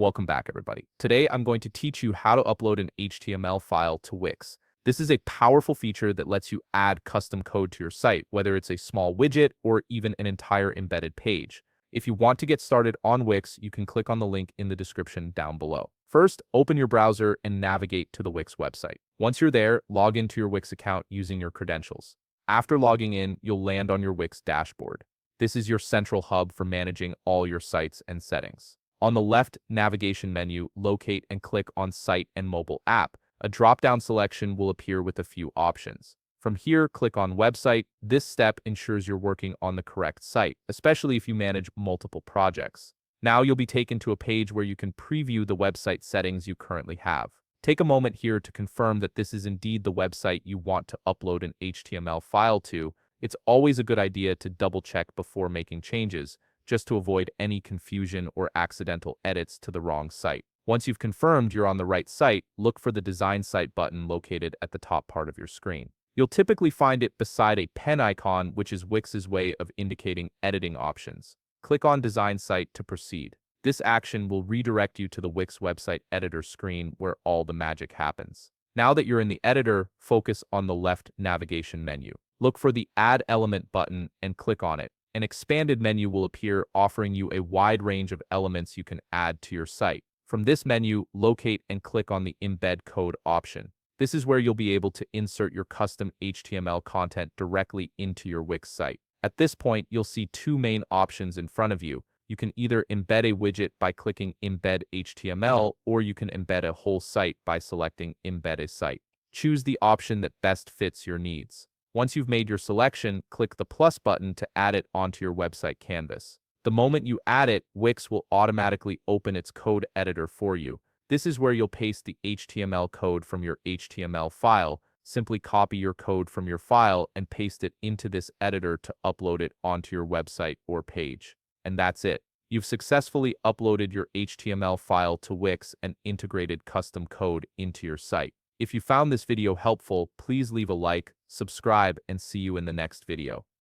Welcome back, everybody. Today, I'm going to teach you how to upload an HTML file to Wix. This is a powerful feature that lets you add custom code to your site, whether it's a small widget or even an entire embedded page. If you want to get started on Wix, you can click on the link in the description down below. First, open your browser and navigate to the Wix website. Once you're there, log into your Wix account using your credentials. After logging in, you'll land on your Wix dashboard. This is your central hub for managing all your sites and settings. On the left navigation menu, locate and click on Site and Mobile App. A drop-down selection will appear with a few options. From here, click on Website. This step ensures you're working on the correct site, especially if you manage multiple projects. Now you'll be taken to a page where you can preview the website settings you currently have. Take a moment here to confirm that this is indeed the website you want to upload an HTML file to. It's always a good idea to double-check before making changes, just to avoid any confusion or accidental edits to the wrong site. Once you've confirmed you're on the right site, look for the Design Site button located at the top part of your screen. You'll typically find it beside a pen icon, which is Wix's way of indicating editing options. Click on Design Site to proceed. This action will redirect you to the Wix website editor screen where all the magic happens. Now that you're in the editor, focus on the left navigation menu. Look for the Add Element button and click on it. An expanded menu will appear, offering you a wide range of elements you can add to your site. From this menu, locate and click on the Embed Code option. This is where you'll be able to insert your custom HTML content directly into your Wix site. At this point, you'll see two main options in front of you. You can either embed a widget by clicking Embed HTML, or you can embed a whole site by selecting Embed a Site. Choose the option that best fits your needs. Once you've made your selection, click the plus button to add it onto your website canvas. The moment you add it, Wix will automatically open its code editor for you. This is where you'll paste the HTML code from your HTML file. Simply copy your code from your file and paste it into this editor to upload it onto your website or page. And that's it. You've successfully uploaded your HTML file to Wix and integrated custom code into your site. If you found this video helpful, please leave a like, subscribe, and see you in the next video.